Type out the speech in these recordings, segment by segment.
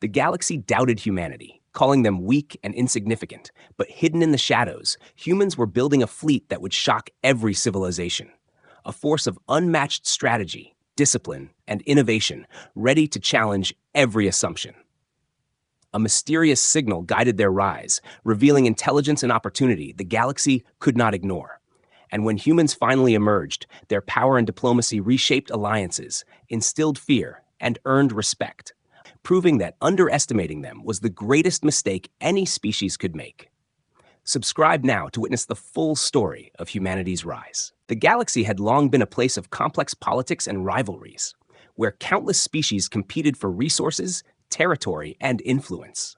The galaxy doubted humanity, calling them weak and insignificant, but hidden in the shadows, humans were building a fleet that would shock every civilization. A force of unmatched strategy, discipline, and innovation, ready to challenge every assumption. A mysterious signal guided their rise, revealing intelligence and opportunity the galaxy could not ignore. And when humans finally emerged, their power and diplomacy reshaped alliances, instilled fear, and earned respect, proving that underestimating them was the greatest mistake any species could make. Subscribe now to witness the full story of humanity's rise. The galaxy had long been a place of complex politics and rivalries, where countless species competed for resources, territory, and influence.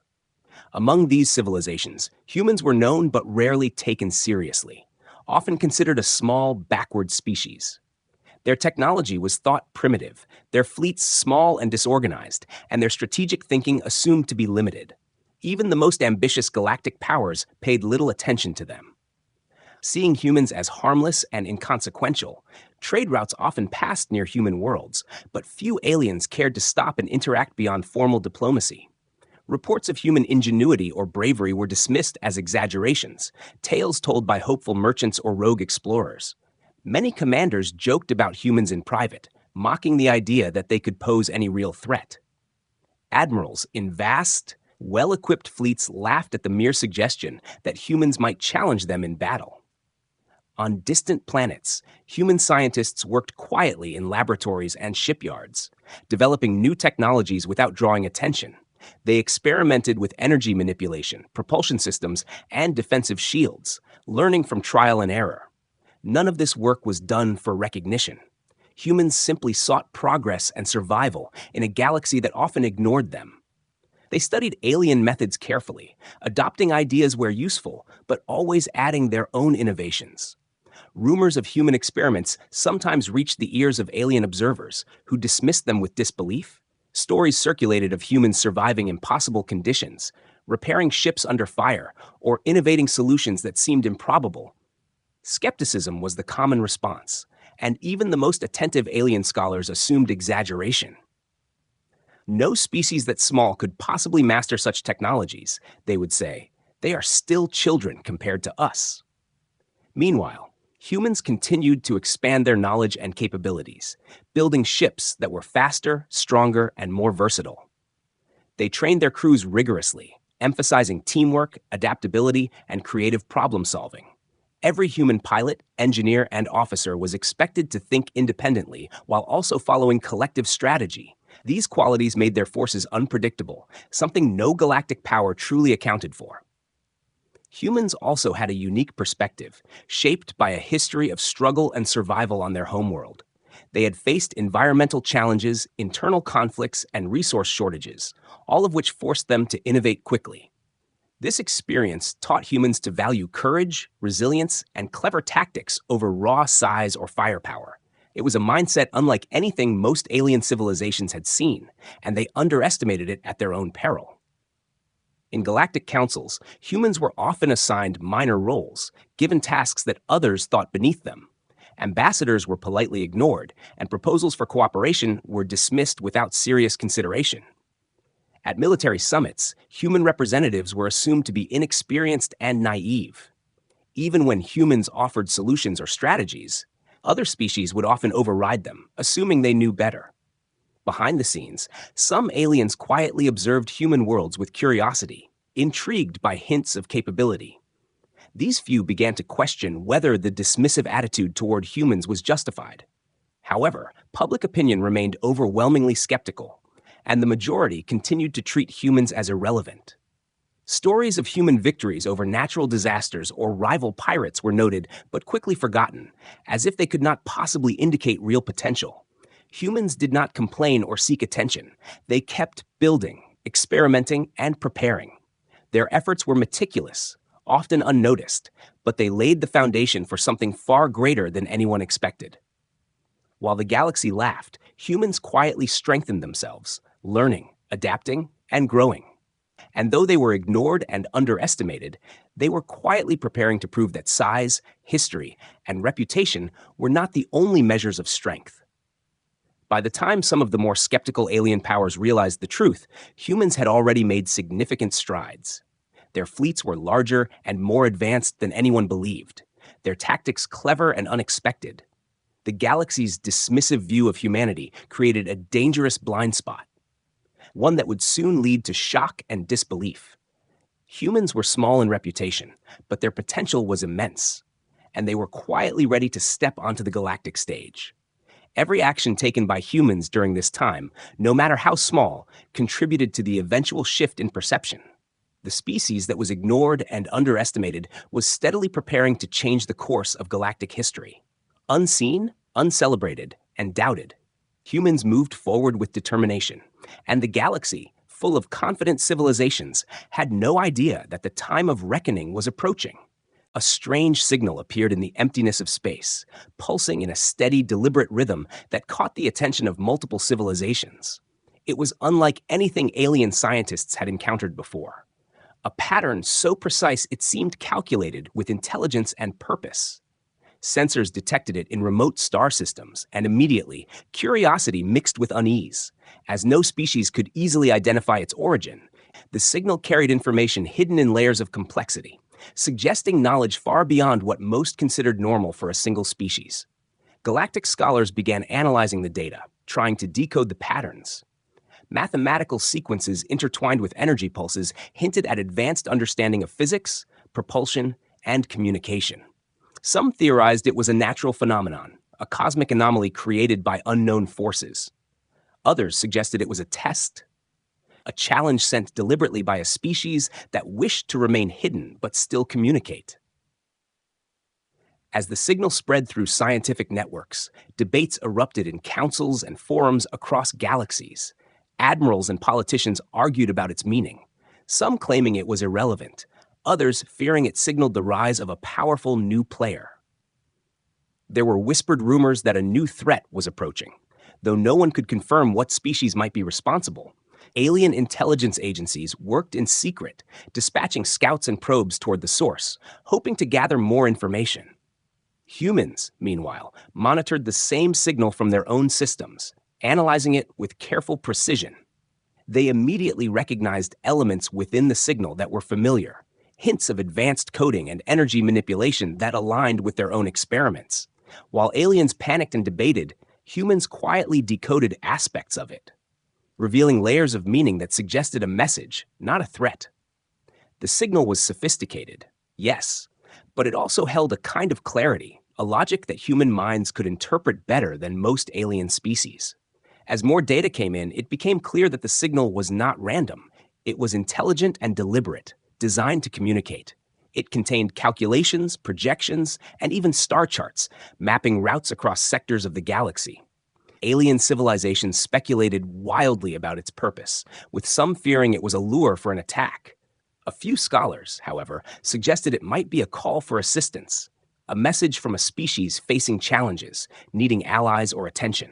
Among these civilizations, humans were known but rarely taken seriously, often considered a small, backward species. Their technology was thought primitive, their fleets small and disorganized, and their strategic thinking assumed to be limited. Even the most ambitious galactic powers paid little attention to them. Seeing humans as harmless and inconsequential, trade routes often passed near human worlds, but few aliens cared to stop and interact beyond formal diplomacy. Reports of human ingenuity or bravery were dismissed as exaggerations, tales told by hopeful merchants or rogue explorers. Many commanders joked about humans in private, mocking the idea that they could pose any real threat. Admirals in vast, well-equipped fleets laughed at the mere suggestion that humans might challenge them in battle. On distant planets, human scientists worked quietly in laboratories and shipyards, developing new technologies without drawing attention. They experimented with energy manipulation, propulsion systems, and defensive shields, learning from trial and error. None of this work was done for recognition. Humans simply sought progress and survival in a galaxy that often ignored them. They studied alien methods carefully, adopting ideas where useful, but always adding their own innovations. Rumors of human experiments sometimes reached the ears of alien observers, who dismissed them with disbelief. Stories circulated of humans surviving impossible conditions, repairing ships under fire, or innovating solutions that seemed improbable. Skepticism was the common response, and even the most attentive alien scholars assumed exaggeration. No species that small could possibly master such technologies, they would say. They are still children compared to us. Meanwhile, humans continued to expand their knowledge and capabilities, building ships that were faster, stronger, and more versatile. They trained their crews rigorously, emphasizing teamwork, adaptability, and creative problem-solving. Every human pilot, engineer, and officer was expected to think independently while also following collective strategy. These qualities made their forces unpredictable, something no galactic power truly accounted for. Humans also had a unique perspective, shaped by a history of struggle and survival on their homeworld. They had faced environmental challenges, internal conflicts, and resource shortages, all of which forced them to innovate quickly. This experience taught humans to value courage, resilience, and clever tactics over raw size or firepower. It was a mindset unlike anything most alien civilizations had seen, and they underestimated it at their own peril. In galactic councils, humans were often assigned minor roles, given tasks that others thought beneath them. Ambassadors were politely ignored, and proposals for cooperation were dismissed without serious consideration. At military summits, human representatives were assumed to be inexperienced and naive. Even when humans offered solutions or strategies, other species would often override them, assuming they knew better. Behind the scenes, some aliens quietly observed human worlds with curiosity, intrigued by hints of capability. These few began to question whether the dismissive attitude toward humans was justified. However, public opinion remained overwhelmingly skeptical, and the majority continued to treat humans as irrelevant. Stories of human victories over natural disasters or rival pirates were noted but quickly forgotten, as if they could not possibly indicate real potential. Humans did not complain or seek attention. They kept building, experimenting, and preparing. Their efforts were meticulous, often unnoticed, but they laid the foundation for something far greater than anyone expected. While the galaxy laughed, humans quietly strengthened themselves, learning, adapting, and growing. And though they were ignored and underestimated, they were quietly preparing to prove that size, history, and reputation were not the only measures of strength. By the time some of the more skeptical alien powers realized the truth, humans had already made significant strides. Their fleets were larger and more advanced than anyone believed, their tactics clever and unexpected. The galaxy's dismissive view of humanity created a dangerous blind spot, one that would soon lead to shock and disbelief. Humans were small in reputation, but their potential was immense, and they were quietly ready to step onto the galactic stage. Every action taken by humans during this time, no matter how small, contributed to the eventual shift in perception. The species that was ignored and underestimated was steadily preparing to change the course of galactic history. Unseen, uncelebrated, and doubted, humans moved forward with determination, and the galaxy, full of confident civilizations, had no idea that the time of reckoning was approaching. A strange signal appeared in the emptiness of space, pulsing in a steady, deliberate rhythm that caught the attention of multiple civilizations. It was unlike anything alien scientists had encountered before. A pattern so precise it seemed calculated with intelligence and purpose. Sensors detected it in remote star systems, and immediately, curiosity mixed with unease. As no species could easily identify its origin, the signal carried information hidden in layers of complexity, suggesting knowledge far beyond what most considered normal for a single species. Galactic scholars began analyzing the data, trying to decode the patterns. Mathematical sequences intertwined with energy pulses hinted at advanced understanding of physics, propulsion, and communication. Some theorized it was a natural phenomenon, a cosmic anomaly created by unknown forces. Others suggested it was a test, a challenge sent deliberately by a species that wished to remain hidden but still communicate. As the signal spread through scientific networks, debates erupted in councils and forums across galaxies. Admirals and politicians argued about its meaning, some claiming it was irrelevant, others fearing it signaled the rise of a powerful new player. There were whispered rumors that a new threat was approaching, though no one could confirm what species might be responsible. Alien intelligence agencies worked in secret, dispatching scouts and probes toward the source, hoping to gather more information. Humans, meanwhile, monitored the same signal from their own systems, analyzing it with careful precision. They immediately recognized elements within the signal that were familiar, hints of advanced coding and energy manipulation that aligned with their own experiments. While aliens panicked and debated, humans quietly decoded aspects of it, revealing layers of meaning that suggested a message, not a threat. The signal was sophisticated, yes, but it also held a kind of clarity, a logic that human minds could interpret better than most alien species. As more data came in, it became clear that the signal was not random. It was intelligent and deliberate, designed to communicate. It contained calculations, projections, and even star charts, mapping routes across sectors of the galaxy. Alien civilizations speculated wildly about its purpose, with some fearing it was a lure for an attack. A few scholars, however, suggested it might be a call for assistance, a message from a species facing challenges, needing allies or attention.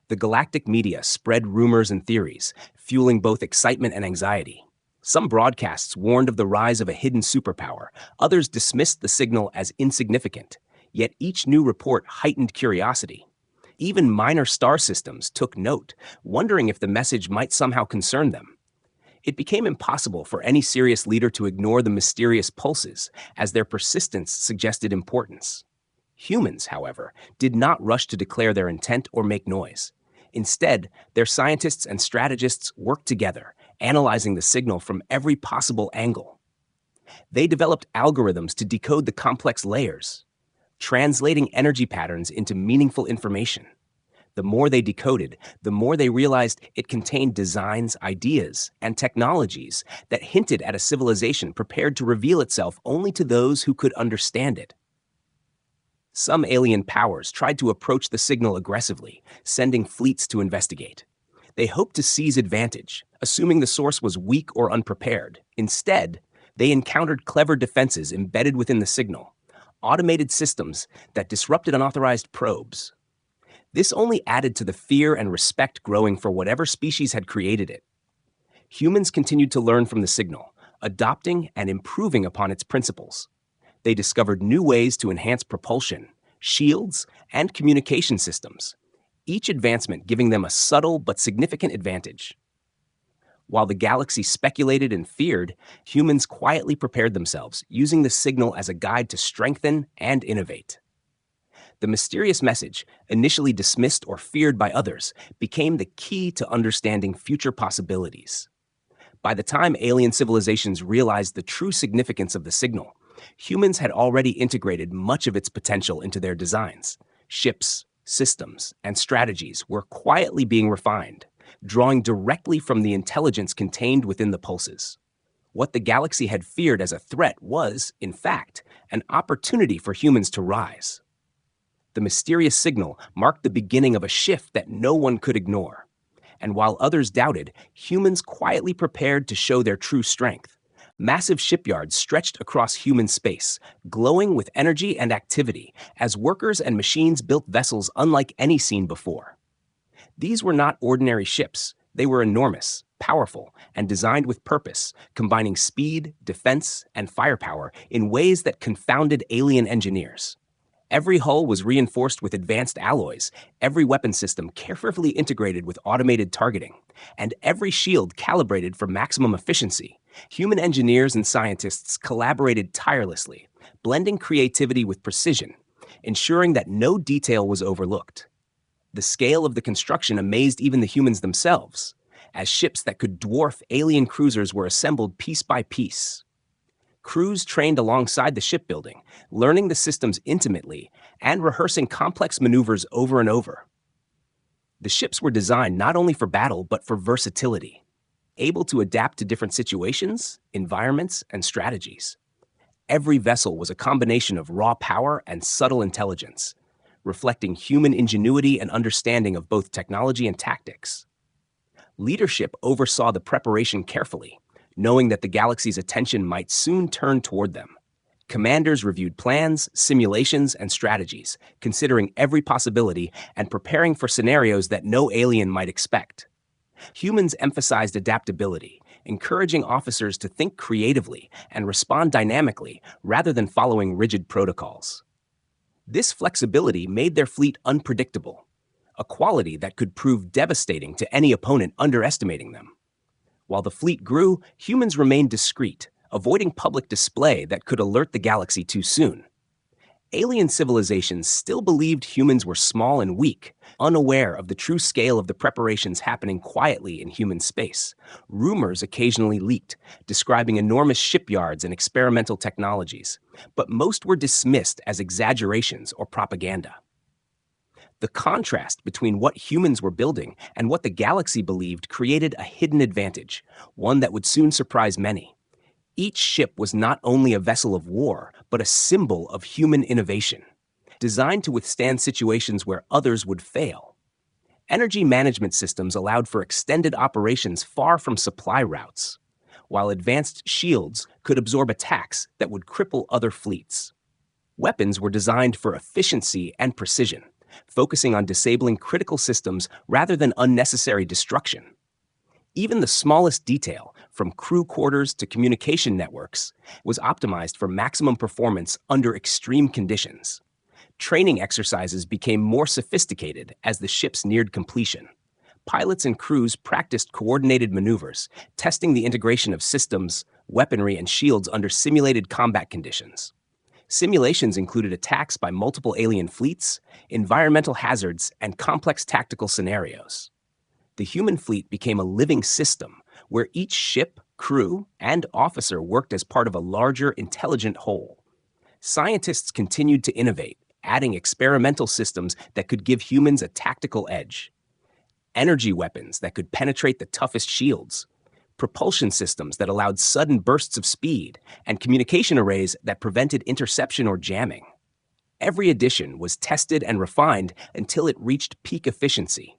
The galactic media spread rumors and theories, fueling both excitement and anxiety. Some broadcasts warned of the rise of a hidden superpower, others dismissed the signal as insignificant, yet each new report heightened curiosity. Even minor star systems took note, wondering if the message might somehow concern them. It became impossible for any serious leader to ignore the mysterious pulses, as their persistence suggested importance. Humans, however, did not rush to declare their intent or make noise. Instead, their scientists and strategists worked together, analyzing the signal from every possible angle. They developed algorithms to decode the complex layers, translating energy patterns into meaningful information. The more they decoded, the more they realized it contained designs, ideas, and technologies that hinted at a civilization prepared to reveal itself only to those who could understand it. Some alien powers tried to approach the signal aggressively, sending fleets to investigate. They hoped to seize advantage, assuming the source was weak or unprepared. Instead, they encountered clever defenses embedded within the signal, automated systems that disrupted unauthorized probes. This only added to the fear and respect growing for whatever species had created it. Humans continued to learn from the signal, adopting and improving upon its principles. They discovered new ways to enhance propulsion, shields, and communication systems. each advancement giving them a subtle but significant advantage. While the galaxy speculated and feared, humans quietly prepared themselves, using the signal as a guide to strengthen and innovate. The mysterious message, initially dismissed or feared by others, became the key to understanding future possibilities. By the time alien civilizations realized the true significance of the signal, humans had already integrated much of its potential into their designs. Ships, systems, and strategies were quietly being refined, drawing directly from the intelligence contained within the pulses. What the galaxy had feared as a threat was, in fact, an opportunity for humans to rise. The mysterious signal marked the beginning of a shift that no one could ignore. And while others doubted, humans quietly prepared to show their true strength. Massive shipyards stretched across human space, glowing with energy and activity, as workers and machines built vessels unlike any seen before. These were not ordinary ships. They were enormous, powerful, and designed with purpose, combining speed, defense, and firepower in ways that confounded alien engineers. Every hull was reinforced with advanced alloys, every weapon system carefully integrated with automated targeting, and every shield calibrated for maximum efficiency. Human engineers and scientists collaborated tirelessly, blending creativity with precision, ensuring that no detail was overlooked. The scale of the construction amazed even the humans themselves, as ships that could dwarf alien cruisers were assembled piece by piece. Crews trained alongside the shipbuilding, learning the systems intimately and rehearsing complex maneuvers over and over. The ships were designed not only for battle but for versatility, able to adapt to different situations, environments, and strategies. Every vessel was a combination of raw power and subtle intelligence, reflecting human ingenuity and understanding of both technology and tactics. Leadership oversaw the preparation carefully, knowing that the galaxy's attention might soon turn toward them. Commanders reviewed plans, simulations, and strategies, considering every possibility and preparing for scenarios that no alien might expect. Humans emphasized adaptability, encouraging officers to think creatively and respond dynamically rather than following rigid protocols. This flexibility made their fleet unpredictable, a quality that could prove devastating to any opponent underestimating them. While the fleet grew, humans remained discreet, avoiding public display that could alert the galaxy too soon. Alien civilizations still believed humans were small and weak, unaware of the true scale of the preparations happening quietly in human space. Rumors occasionally leaked, describing enormous shipyards and experimental technologies, but most were dismissed as exaggerations or propaganda. The contrast between what humans were building and what the galaxy believed created a hidden advantage, one that would soon surprise many. Each ship was not only a vessel of war, but a symbol of human innovation, designed to withstand situations where others would fail. Energy management systems allowed for extended operations far from supply routes, while advanced shields could absorb attacks that would cripple other fleets. Weapons were designed for efficiency and precision, focusing on disabling critical systems rather than unnecessary destruction. Even the smallest detail, from crew quarters to communication networks, was optimized for maximum performance under extreme conditions. Training exercises became more sophisticated as the ships neared completion. Pilots and crews practiced coordinated maneuvers, testing the integration of systems, weaponry, and shields under simulated combat conditions. Simulations included attacks by multiple alien fleets, environmental hazards, and complex tactical scenarios. The human fleet became a living system where each ship, crew, and officer worked as part of a larger, intelligent whole. Scientists continued to innovate, adding experimental systems that could give humans a tactical edge. Energy weapons that could penetrate the toughest shields, propulsion systems that allowed sudden bursts of speed, and communication arrays that prevented interception or jamming. Every addition was tested and refined until it reached peak efficiency.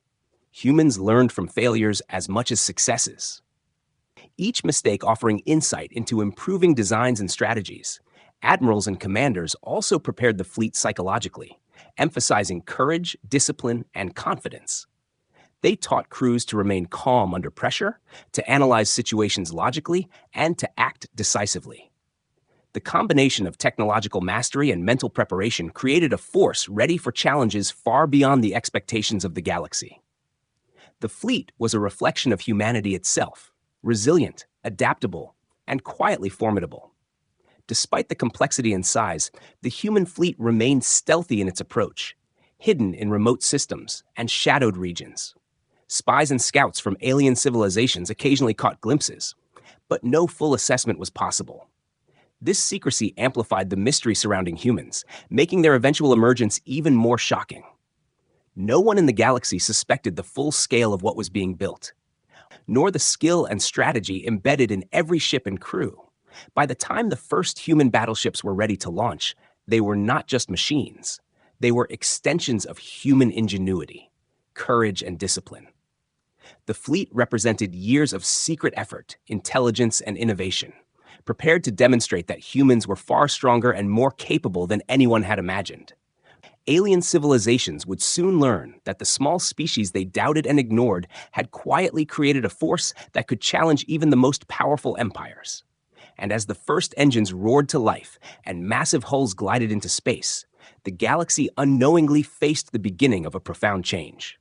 Humans learned from failures as much as successes, each mistake offering insight into improving designs and strategies. Admirals and commanders also prepared the fleet psychologically, emphasizing courage, discipline, and confidence. They taught crews to remain calm under pressure, to analyze situations logically, and to act decisively. The combination of technological mastery and mental preparation created a force ready for challenges far beyond the expectations of the galaxy. The fleet was a reflection of humanity itself, resilient, adaptable, and quietly formidable. Despite the complexity and size, the human fleet remained stealthy in its approach, hidden in remote systems and shadowed regions. Spies and scouts from alien civilizations occasionally caught glimpses, but no full assessment was possible. This secrecy amplified the mystery surrounding humans, making their eventual emergence even more shocking. No one in the galaxy suspected the full scale of what was being built, nor the skill and strategy embedded in every ship and crew. By the time the first human battleships were ready to launch, they were not just machines. They were extensions of human ingenuity, courage, and discipline. The fleet represented years of secret effort, intelligence, and innovation, prepared to demonstrate that humans were far stronger and more capable than anyone had imagined. Alien civilizations would soon learn that the small species they doubted and ignored had quietly created a force that could challenge even the most powerful empires. And as the first engines roared to life and massive hulls glided into space, the galaxy unknowingly faced the beginning of a profound change.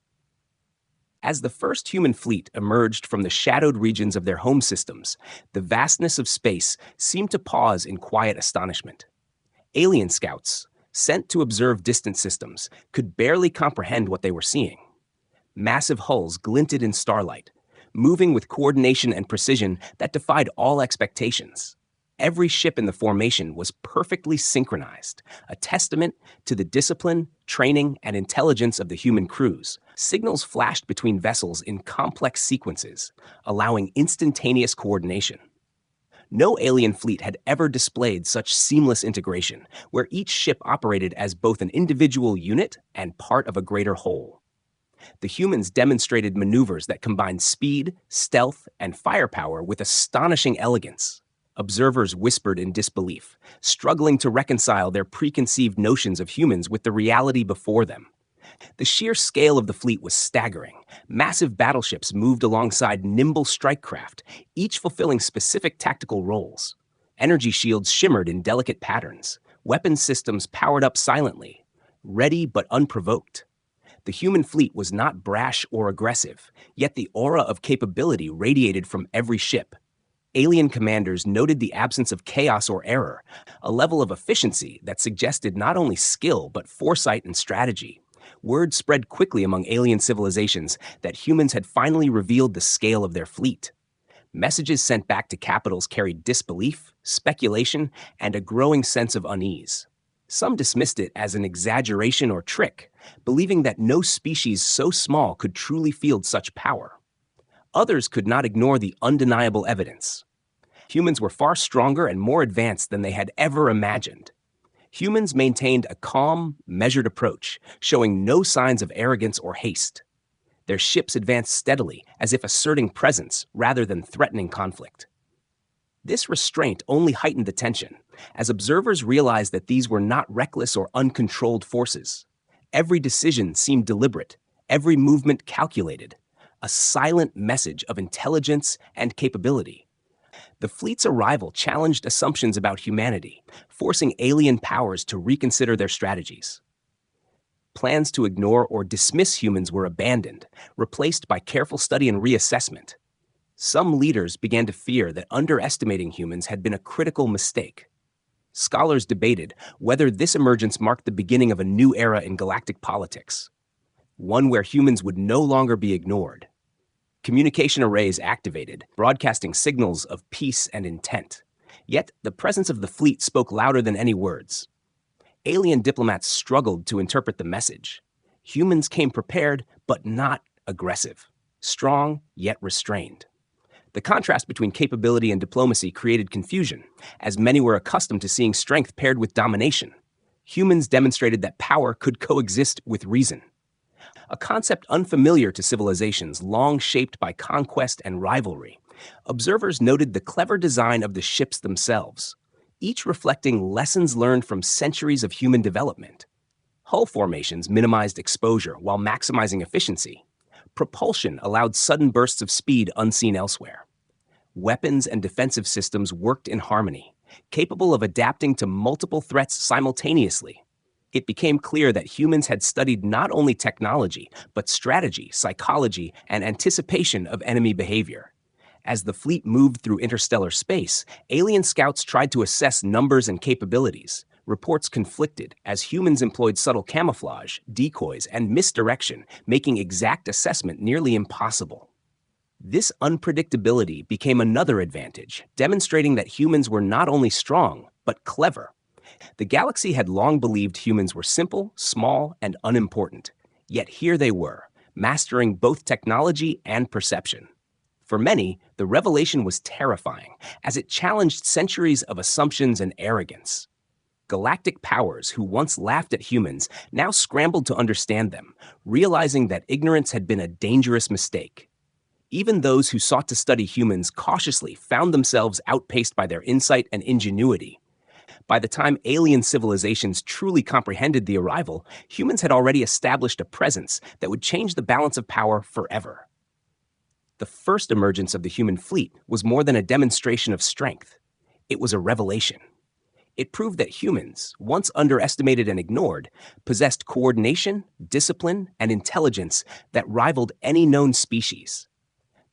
As the first human fleet emerged from the shadowed regions of their home systems, the vastness of space seemed to pause in quiet astonishment. Alien scouts, sent to observe distant systems, could barely comprehend what they were seeing. Massive hulls glinted in starlight, moving with coordination and precision that defied all expectations. Every ship in the formation was perfectly synchronized, a testament to the discipline, training, and intelligence of the human crews. Signals flashed between vessels in complex sequences, allowing instantaneous coordination. No alien fleet had ever displayed such seamless integration, where each ship operated as both an individual unit and part of a greater whole. The humans demonstrated maneuvers that combined speed, stealth, and firepower with astonishing elegance. Observers whispered in disbelief, struggling to reconcile their preconceived notions of humans with the reality before them. The sheer scale of the fleet was staggering. Massive battleships moved alongside nimble strike craft, each fulfilling specific tactical roles. Energy shields shimmered in delicate patterns. Weapon systems powered up silently, ready but unprovoked. The human fleet was not brash or aggressive, yet the aura of capability radiated from every ship. Alien commanders noted the absence of chaos or error, a level of efficiency that suggested not only skill but foresight and strategy. Word spread quickly among alien civilizations that humans had finally revealed the scale of their fleet. Messages sent back to capitals carried disbelief, speculation, and a growing sense of unease. Some dismissed it as an exaggeration or trick, believing that no species so small could truly field such power. Others could not ignore the undeniable evidence. Humans were far stronger and more advanced than they had ever imagined. Humans maintained a calm, measured approach, showing no signs of arrogance or haste. Their ships advanced steadily, as if asserting presence rather than threatening conflict. This restraint only heightened the tension, as observers realized that these were not reckless or uncontrolled forces. Every decision seemed deliberate, every movement calculated, a silent message of intelligence and capability. The fleet's arrival challenged assumptions about humanity, forcing alien powers to reconsider their strategies. Plans to ignore or dismiss humans were abandoned, replaced by careful study and reassessment. Some leaders began to fear that underestimating humans had been a critical mistake. Scholars debated whether this emergence marked the beginning of a new era in galactic politics, one where humans would no longer be ignored. Communication arrays activated, broadcasting signals of peace and intent. Yet, the presence of the fleet spoke louder than any words. Alien diplomats struggled to interpret the message. Humans came prepared, but not aggressive. Strong, yet restrained. The contrast between capability and diplomacy created confusion, as many were accustomed to seeing strength paired with domination. Humans demonstrated that power could coexist with reason. A concept unfamiliar to civilizations long shaped by conquest and rivalry. Observers noted the clever design of the ships themselves, each reflecting lessons learned from centuries of human development. Hull formations minimized exposure while maximizing efficiency. Propulsion allowed sudden bursts of speed unseen elsewhere. Weapons and defensive systems worked in harmony, capable of adapting to multiple threats simultaneously. It became clear that humans had studied not only technology, but strategy, psychology, and anticipation of enemy behavior. As the fleet moved through interstellar space, alien scouts tried to assess numbers and capabilities. Reports conflicted as humans employed subtle camouflage, decoys, and misdirection, making exact assessment nearly impossible. This unpredictability became another advantage, demonstrating that humans were not only strong, but clever. The galaxy had long believed humans were simple, small, and unimportant. Yet here they were, mastering both technology and perception. For many, the revelation was terrifying, as it challenged centuries of assumptions and arrogance. Galactic powers who once laughed at humans now scrambled to understand them, realizing that ignorance had been a dangerous mistake. Even those who sought to study humans cautiously found themselves outpaced by their insight and ingenuity. By the time alien civilizations truly comprehended the arrival, humans had already established a presence that would change the balance of power forever. The first emergence of the human fleet was more than a demonstration of strength. It was a revelation. It proved that humans, once underestimated and ignored, possessed coordination, discipline, and intelligence that rivaled any known species.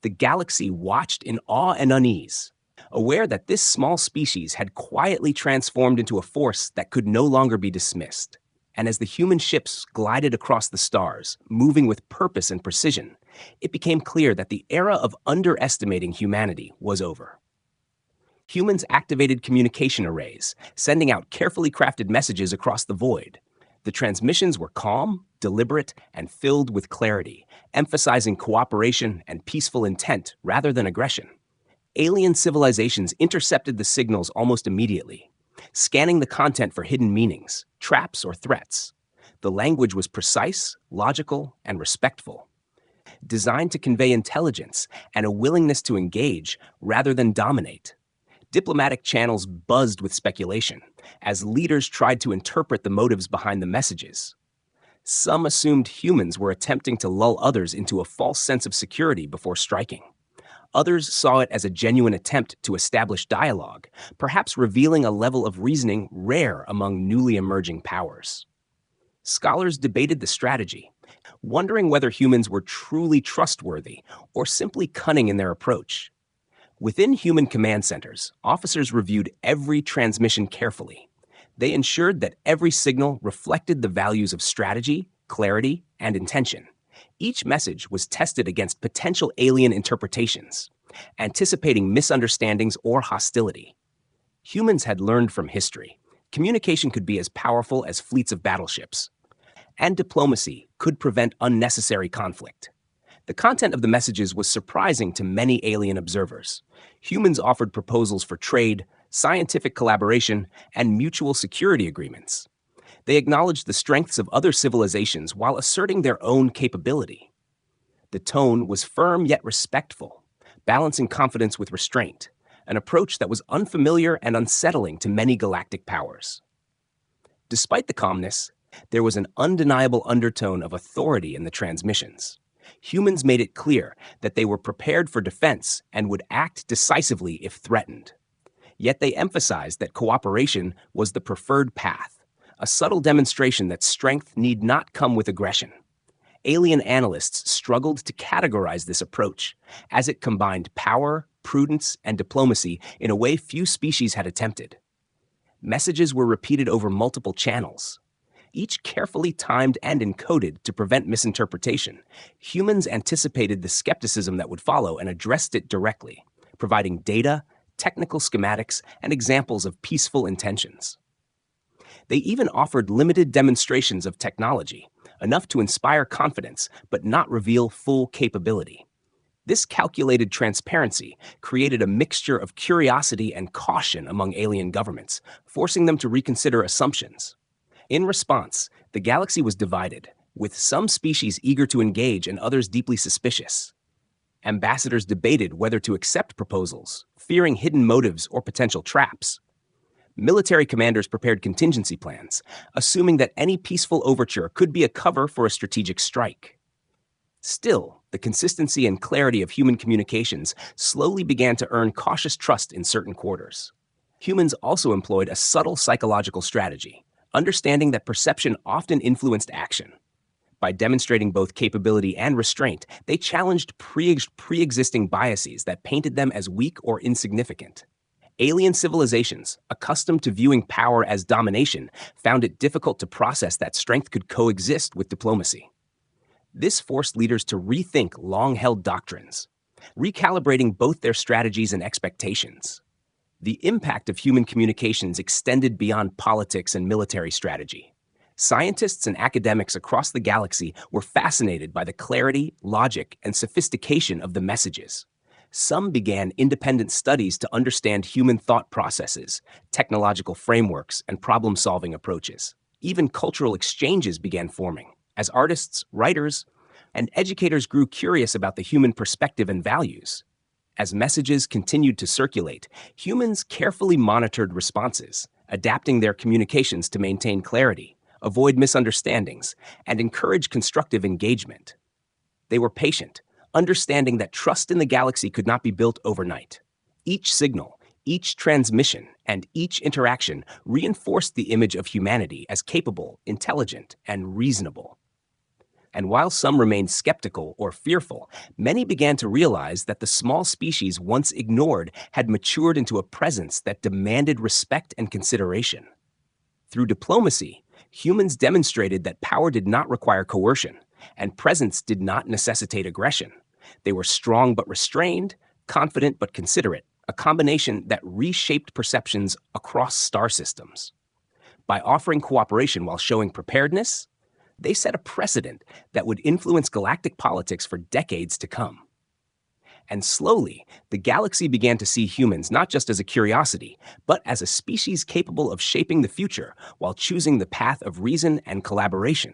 The galaxy watched in awe and unease, aware that this small species had quietly transformed into a force that could no longer be dismissed. And as the human ships glided across the stars, moving with purpose and precision, it became clear that the era of underestimating humanity was over. Humans activated communication arrays, sending out carefully crafted messages across the void. The transmissions were calm, deliberate, and filled with clarity, emphasizing cooperation and peaceful intent rather than aggression. Alien civilizations intercepted the signals almost immediately, scanning the content for hidden meanings, traps, or threats. The language was precise, logical, and respectful, designed to convey intelligence and a willingness to engage rather than dominate. Diplomatic channels buzzed with speculation as leaders tried to interpret the motives behind the messages. Some assumed humans were attempting to lull others into a false sense of security before striking. Others saw it as a genuine attempt to establish dialogue, perhaps revealing a level of reasoning rare among newly emerging powers. Scholars debated the strategy, wondering whether humans were truly trustworthy or simply cunning in their approach. Within human command centers, officers reviewed every transmission carefully. They ensured that every signal reflected the values of strategy, clarity, and intention. Each message was tested against potential alien interpretations, anticipating misunderstandings or hostility. Humans had learned from history. Communication could be as powerful as fleets of battleships, and diplomacy could prevent unnecessary conflict. The content of the messages was surprising to many alien observers. Humans offered proposals for trade, scientific collaboration, and mutual security agreements. They acknowledged the strengths of other civilizations while asserting their own capability. The tone was firm yet respectful, balancing confidence with restraint, an approach that was unfamiliar and unsettling to many galactic powers. Despite the calmness, there was an undeniable undertone of authority in the transmissions. Humans made it clear that they were prepared for defense and would act decisively if threatened. Yet they emphasized that cooperation was the preferred path, a subtle demonstration that strength need not come with aggression. Alien analysts struggled to categorize this approach, as it combined power, prudence, and diplomacy in a way few species had attempted. Messages were repeated over multiple channels, each carefully timed and encoded to prevent misinterpretation. Humans anticipated the skepticism that would follow and addressed it directly, providing data, technical schematics, and examples of peaceful intentions. They even offered limited demonstrations of technology, enough to inspire confidence but not reveal full capability. This calculated transparency created a mixture of curiosity and caution among alien governments, forcing them to reconsider assumptions. In response, the galaxy was divided, with some species eager to engage and others deeply suspicious. Ambassadors debated whether to accept proposals, fearing hidden motives or potential traps. Military commanders prepared contingency plans, assuming that any peaceful overture could be a cover for a strategic strike. Still, the consistency and clarity of human communications slowly began to earn cautious trust in certain quarters. Humans also employed a subtle psychological strategy, understanding that perception often influenced action. By demonstrating both capability and restraint, they challenged pre-existing biases that painted them as weak or insignificant. Alien civilizations, accustomed to viewing power as domination, found it difficult to process that strength could coexist with diplomacy. This forced leaders to rethink long-held doctrines, recalibrating both their strategies and expectations. The impact of human communications extended beyond politics and military strategy. Scientists and academics across the galaxy were fascinated by the clarity, logic, and sophistication of the messages. Some began independent studies to understand human thought processes, technological frameworks, and problem-solving approaches. Even cultural exchanges began forming, as artists, writers, and educators grew curious about the human perspective and values. As messages continued to circulate, humans carefully monitored responses, adapting their communications to maintain clarity, avoid misunderstandings, and encourage constructive engagement. They were patient, understanding that trust in the galaxy could not be built overnight. Each signal, each transmission, and each interaction reinforced the image of humanity as capable, intelligent, and reasonable. And while some remained skeptical or fearful, many began to realize that the small species once ignored had matured into a presence that demanded respect and consideration. Through diplomacy, humans demonstrated that power did not require coercion, and presence did not necessitate aggression. They were strong but restrained, confident but considerate, a combination that reshaped perceptions across star systems. By offering cooperation while showing preparedness, they set a precedent that would influence galactic politics for decades to come. And slowly, the galaxy began to see humans not just as a curiosity, but as a species capable of shaping the future while choosing the path of reason and collaboration.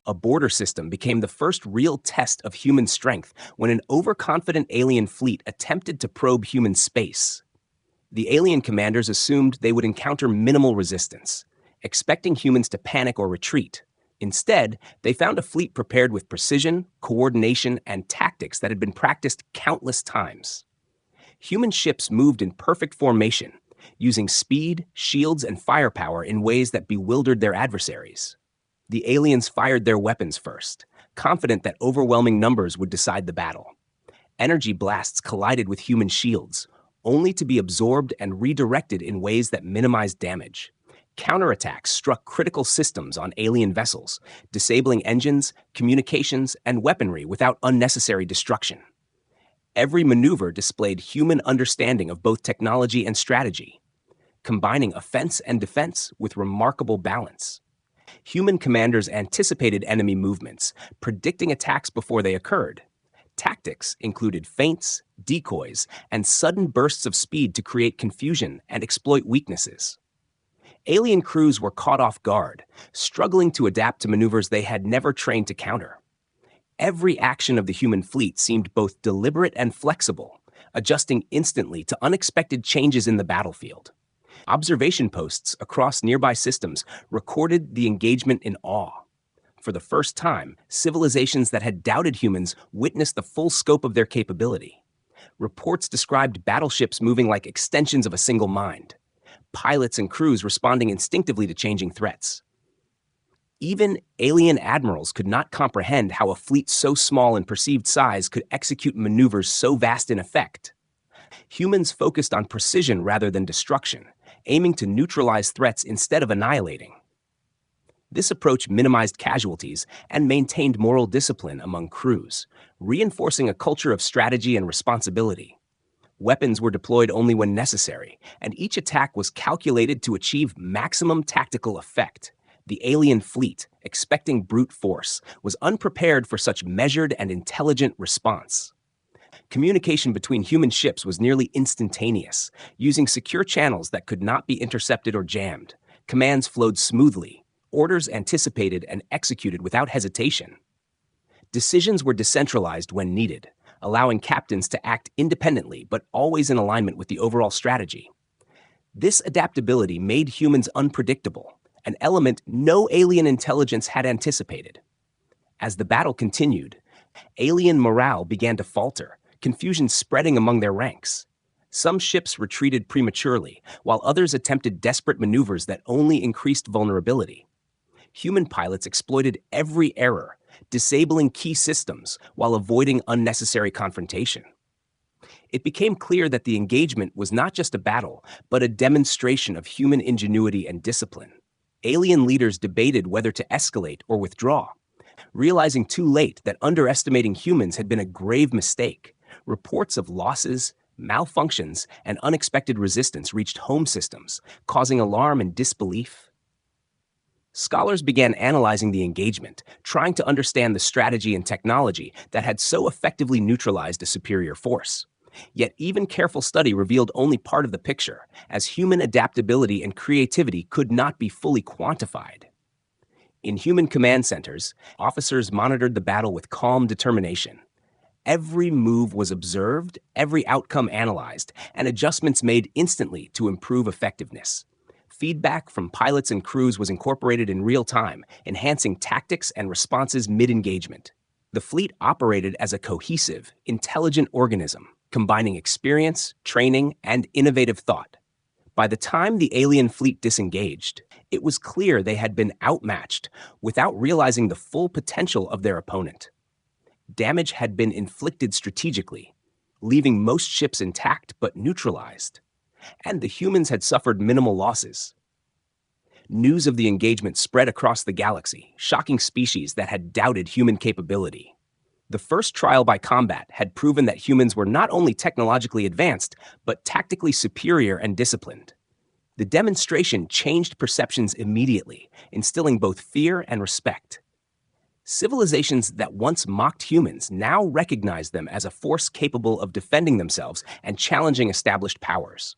A border system became the first real test of human strength when an overconfident alien fleet attempted to probe human space. The alien commanders assumed they would encounter minimal resistance, expecting humans to panic or retreat. Instead, they found a fleet prepared with precision, coordination, and tactics that had been practiced countless times. Human ships moved in perfect formation, using speed, shields, and firepower in ways that bewildered their adversaries. The aliens fired their weapons first, confident that overwhelming numbers would decide the battle. Energy blasts collided with human shields, only to be absorbed and redirected in ways that minimized damage. Counterattacks struck critical systems on alien vessels, disabling engines, communications, and weaponry without unnecessary destruction. Every maneuver displayed human understanding of both technology and strategy, combining offense and defense with remarkable balance. Human commanders anticipated enemy movements, predicting attacks before they occurred. Tactics included feints, decoys, and sudden bursts of speed to create confusion and exploit weaknesses. Alien crews were caught off guard, struggling to adapt to maneuvers they had never trained to counter. Every action of the human fleet seemed both deliberate and flexible, adjusting instantly to unexpected changes in the battlefield. Observation posts across nearby systems recorded the engagement in awe. For the first time, civilizations that had doubted humans witnessed the full scope of their capability. Reports described battleships moving like extensions of a single mind, pilots and crews responding instinctively to changing threats. Even alien admirals could not comprehend how a fleet so small in perceived size could execute maneuvers so vast in effect. Humans focused on precision rather than destruction, aiming to neutralize threats instead of annihilating. This approach minimized casualties and maintained moral discipline among crews, reinforcing a culture of strategy and responsibility. Weapons were deployed only when necessary, and each attack was calculated to achieve maximum tactical effect. The alien fleet, expecting brute force, was unprepared for such measured and intelligent response. Communication between human ships was nearly instantaneous, using secure channels that could not be intercepted or jammed. Commands flowed smoothly, orders anticipated and executed without hesitation. Decisions were decentralized when needed, allowing captains to act independently but always in alignment with the overall strategy. This adaptability made humans unpredictable, an element no alien intelligence had anticipated. As the battle continued, alien morale began to falter, confusion spreading among their ranks. Some ships retreated prematurely, while others attempted desperate maneuvers that only increased vulnerability. Human pilots exploited every error, disabling key systems while avoiding unnecessary confrontation. It became clear that the engagement was not just a battle, but a demonstration of human ingenuity and discipline. Alien leaders debated whether to escalate or withdraw, realizing too late that underestimating humans had been a grave mistake. Reports of losses, malfunctions, and unexpected resistance reached home systems, causing alarm and disbelief. Scholars began analyzing the engagement, trying to understand the strategy and technology that had so effectively neutralized a superior force. Yet even careful study revealed only part of the picture, as human adaptability and creativity could not be fully quantified. In human command centers, officers monitored the battle with calm determination. Every move was observed, every outcome analyzed, and adjustments made instantly to improve effectiveness. Feedback from pilots and crews was incorporated in real time, enhancing tactics and responses mid-engagement. The fleet operated as a cohesive, intelligent organism, combining experience, training, and innovative thought. By the time the alien fleet disengaged, it was clear they had been outmatched without realizing the full potential of their opponent. Damage had been inflicted strategically, leaving most ships intact but neutralized, and the humans had suffered minimal losses. News of the engagement spread across the galaxy, shocking species that had doubted human capability. The first trial by combat had proven that humans were not only technologically advanced, but tactically superior and disciplined. The demonstration changed perceptions immediately, instilling both fear and respect. Civilizations that once mocked humans now recognized them as a force capable of defending themselves and challenging established powers.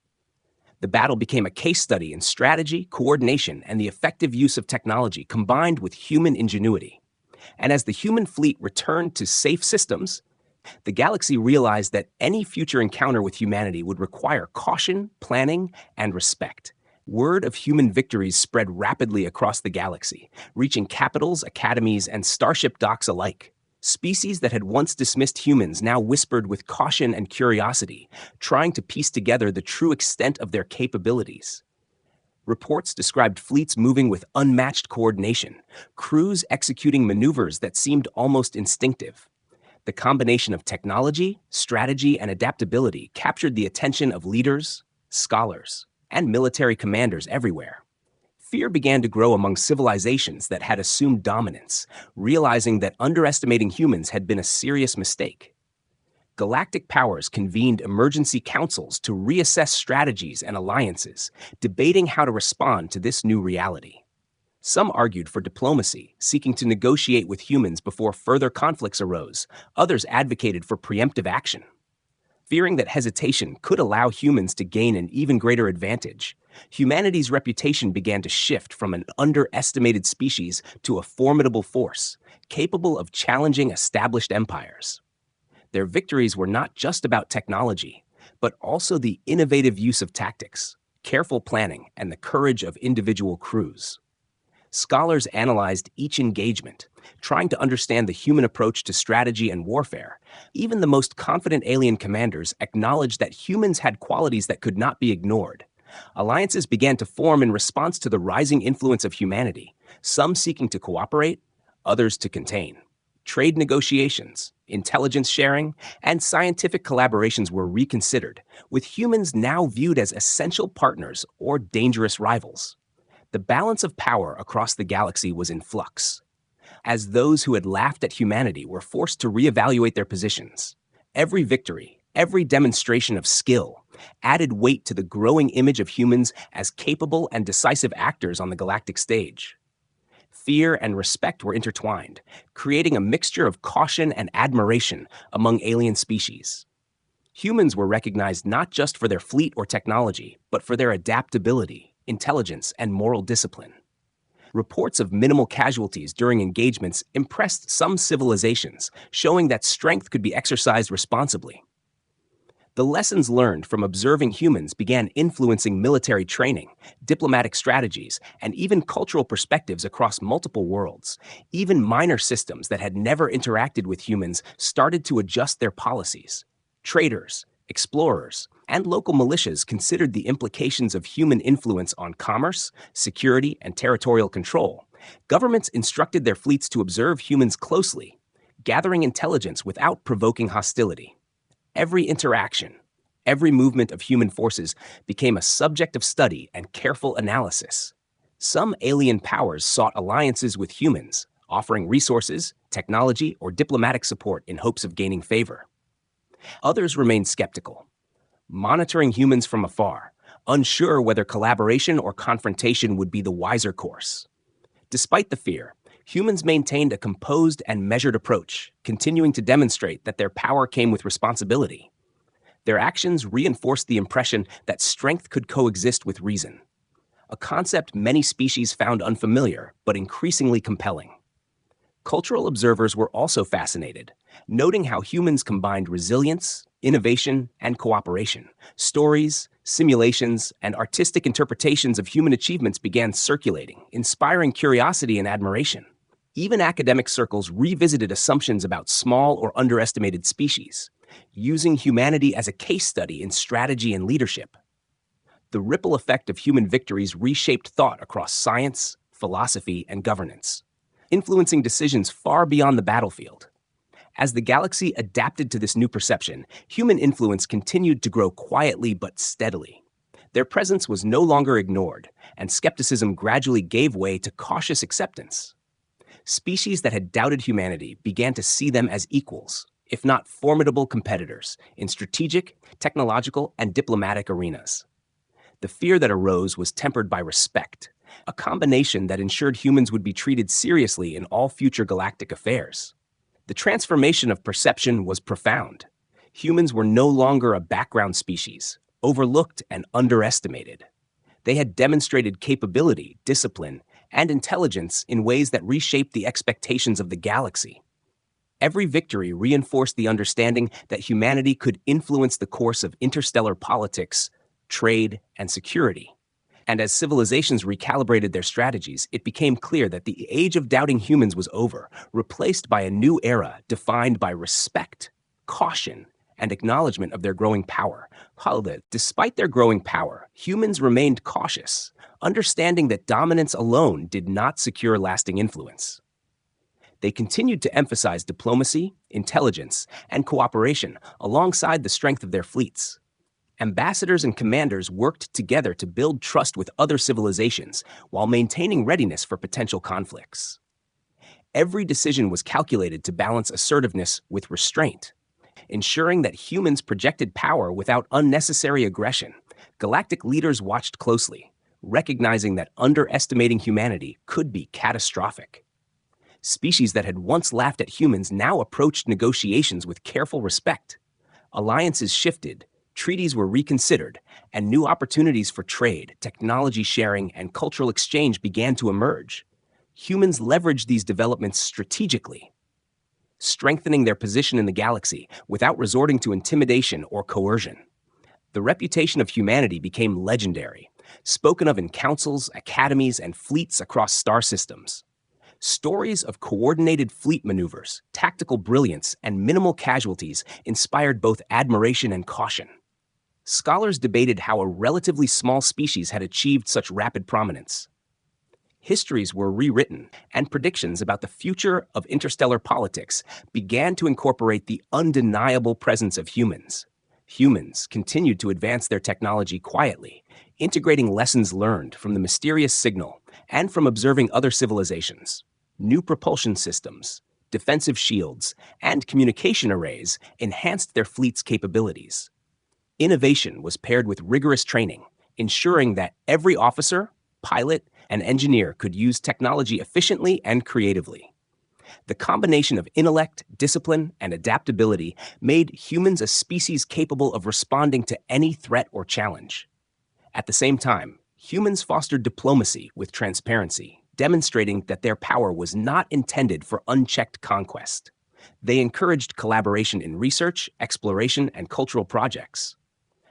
The battle became a case study in strategy, coordination, and the effective use of technology combined with human ingenuity. And as the human fleet returned to safe systems, the galaxy realized that any future encounter with humanity would require caution, planning, and respect. Word of human victories spread rapidly across the galaxy, reaching capitals, academies, and starship docks alike. Species that had once dismissed humans now whispered with caution and curiosity, trying to piece together the true extent of their capabilities. Reports described fleets moving with unmatched coordination, crews executing maneuvers that seemed almost instinctive. The combination of technology, strategy, and adaptability captured the attention of leaders, scholars, and military commanders everywhere. Fear began to grow among civilizations that had assumed dominance, realizing that underestimating humans had been a serious mistake. Galactic powers convened emergency councils to reassess strategies and alliances, debating how to respond to this new reality. Some argued for diplomacy, seeking to negotiate with humans before further conflicts arose. Others advocated for preemptive action. Fearing that hesitation could allow humans to gain an even greater advantage, humanity's reputation began to shift from an underestimated species to a formidable force, capable of challenging established empires. Their victories were not just about technology, but also the innovative use of tactics, careful planning, and the courage of individual crews. Scholars analyzed each engagement, trying to understand the human approach to strategy and warfare. Even the most confident alien commanders acknowledged that humans had qualities that could not be ignored. Alliances began to form in response to the rising influence of humanity, some seeking to cooperate, others to contain. Trade negotiations, intelligence sharing, and scientific collaborations were reconsidered, with humans now viewed as essential partners or dangerous rivals. The balance of power across the galaxy was in flux, as those who had laughed at humanity were forced to reevaluate their positions. Every victory, every demonstration of skill, added weight to the growing image of humans as capable and decisive actors on the galactic stage. Fear and respect were intertwined, creating a mixture of caution and admiration among alien species. Humans were recognized not just for their fleet or technology, but for their adaptability, intelligence, and moral discipline. Reports of minimal casualties during engagements impressed some civilizations, showing that strength could be exercised responsibly. The lessons learned from observing humans began influencing military training, diplomatic strategies, and even cultural perspectives across multiple worlds. Even minor systems that had never interacted with humans started to adjust their policies. Traders, explorers, and local militias considered the implications of human influence on commerce, security, and territorial control, governments instructed their fleets to observe humans closely, gathering intelligence without provoking hostility. Every interaction, every movement of human forces became a subject of study and careful analysis. Some alien powers sought alliances with humans, offering resources, technology, or diplomatic support in hopes of gaining favor. Others remained skeptical, monitoring humans from afar, unsure whether collaboration or confrontation would be the wiser course. Despite the fear, humans maintained a composed and measured approach, continuing to demonstrate that their power came with responsibility. Their actions reinforced the impression that strength could coexist with reason, a concept many species found unfamiliar but increasingly compelling. Cultural observers were also fascinated, noting how humans combined resilience, innovation, and cooperation. Stories, simulations, and artistic interpretations of human achievements began circulating, inspiring curiosity and admiration. Even academic circles revisited assumptions about small or underestimated species, using humanity as a case study in strategy and leadership. The ripple effect of human victories reshaped thought across science, philosophy, and governance, influencing decisions far beyond the battlefield. As the galaxy adapted to this new perception, human influence continued to grow quietly but steadily. Their presence was no longer ignored, and skepticism gradually gave way to cautious acceptance. Species that had doubted humanity began to see them as equals, if not formidable competitors, in strategic, technological, and diplomatic arenas. The fear that arose was tempered by respect, a combination that ensured humans would be treated seriously in all future galactic affairs. The transformation of perception was profound. Humans were no longer a background species, overlooked and underestimated. They had demonstrated capability, discipline, and intelligence in ways that reshaped the expectations of the galaxy. Every victory reinforced the understanding that humanity could influence the course of interstellar politics, trade, and security. And as civilizations recalibrated their strategies, it became clear that the age of doubting humans was over, replaced by a new era defined by respect, caution, and acknowledgement of their growing power. Despite their growing power, humans remained cautious, understanding that dominance alone did not secure lasting influence. They continued to emphasize diplomacy, intelligence, and cooperation alongside the strength of their fleets. Ambassadors and commanders worked together to build trust with other civilizations while maintaining readiness for potential conflicts. Every decision was calculated to balance assertiveness with restraint, ensuring that humans projected power without unnecessary aggression. Galactic leaders watched closely, recognizing that underestimating humanity could be catastrophic. Species that had once laughed at humans now approached negotiations with careful respect. Alliances shifted, treaties were reconsidered, and new opportunities for trade, technology sharing, and cultural exchange began to emerge. Humans leveraged these developments strategically, strengthening their position in the galaxy without resorting to intimidation or coercion. The reputation of humanity became legendary, spoken of in councils, academies, and fleets across star systems. Stories of coordinated fleet maneuvers, tactical brilliance, and minimal casualties inspired both admiration and caution. Scholars debated how a relatively small species had achieved such rapid prominence. Histories were rewritten, and predictions about the future of interstellar politics began to incorporate the undeniable presence of humans. Humans continued to advance their technology quietly, integrating lessons learned from the mysterious signal and from observing other civilizations. New propulsion systems, defensive shields, and communication arrays enhanced their fleet's capabilities. Innovation was paired with rigorous training, ensuring that every officer, pilot, and engineer could use technology efficiently and creatively. The combination of intellect, discipline, and adaptability made humans a species capable of responding to any threat or challenge. At the same time, humans fostered diplomacy with transparency, demonstrating that their power was not intended for unchecked conquest. They encouraged collaboration in research, exploration, and cultural projects,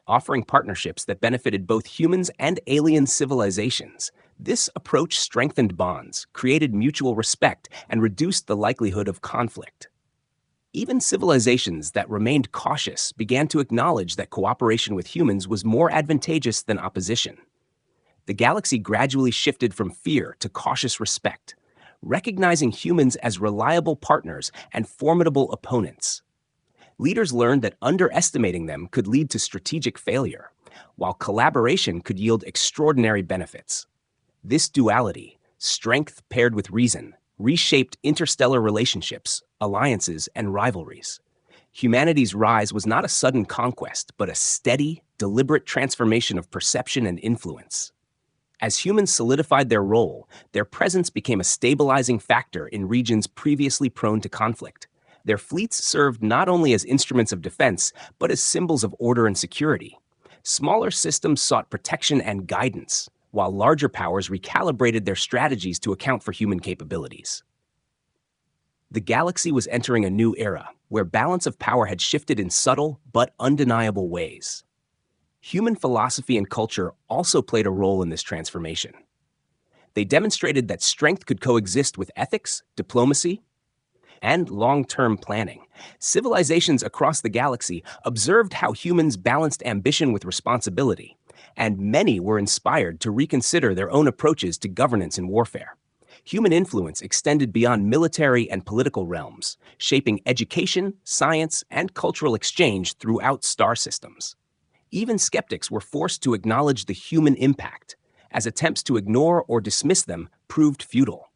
offering partnerships that benefited both humans and alien civilizations. This approach strengthened bonds, created mutual respect, and reduced the likelihood of conflict. Even civilizations that remained cautious began to acknowledge that cooperation with humans was more advantageous than opposition. The galaxy gradually shifted from fear to cautious respect, recognizing humans as reliable partners and formidable opponents. Leaders learned that underestimating them could lead to strategic failure, while collaboration could yield extraordinary benefits. This duality, strength paired with reason, reshaped interstellar relationships, alliances, and rivalries. Humanity's rise was not a sudden conquest, but a steady, deliberate transformation of perception and influence. As humans solidified their role, their presence became a stabilizing factor in regions previously prone to conflict. Their fleets served not only as instruments of defense, but as symbols of order and security. Smaller systems sought protection and guidance, while larger powers recalibrated their strategies to account for human capabilities. The galaxy was entering a new era, where balance of power had shifted in subtle but undeniable ways. Human philosophy and culture also played a role in this transformation. They demonstrated that strength could coexist with ethics, diplomacy, and long-term planning. Civilizations across the galaxy observed how humans balanced ambition with responsibility, and many were inspired to reconsider their own approaches to governance and warfare. Human influence extended beyond military and political realms, shaping education, science, and cultural exchange throughout star systems. Even skeptics were forced to acknowledge the human impact, as attempts to ignore or dismiss them proved futile.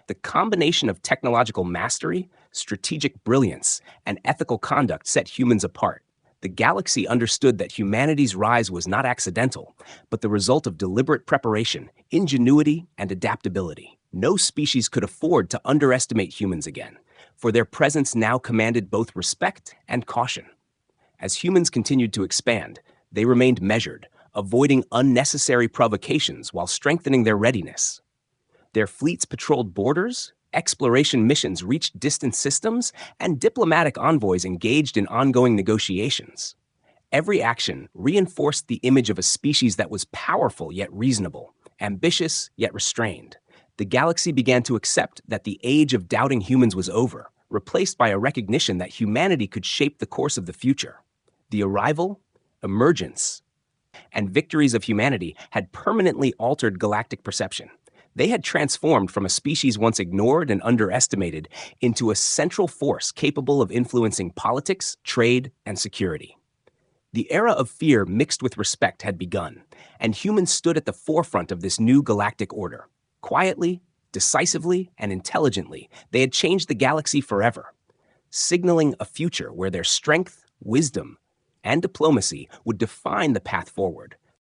The combination of technological mastery, strategic brilliance, and ethical conduct set humans apart. The galaxy understood that humanity's rise was not accidental, but the result of deliberate preparation, ingenuity, and adaptability. No species could afford to underestimate humans again, for their presence now commanded both respect and caution. As humans continued to expand, they remained measured, avoiding unnecessary provocations while strengthening their readiness. Their fleets patrolled borders, exploration missions reached distant systems, and diplomatic envoys engaged in ongoing negotiations. Every action reinforced the image of a species that was powerful yet reasonable, ambitious yet restrained. The galaxy began to accept that the age of doubting humans was over, replaced by a recognition that humanity could shape the course of the future. The arrival, emergence, and victories of humanity had permanently altered galactic perception. They had transformed from a species once ignored and underestimated into a central force capable of influencing politics, trade, and security. The era of fear mixed with respect had begun, and humans stood at the forefront of this new galactic order. Quietly, decisively, and intelligently, they had changed the galaxy forever, signaling a future where their strength, wisdom, and diplomacy would define the path forward.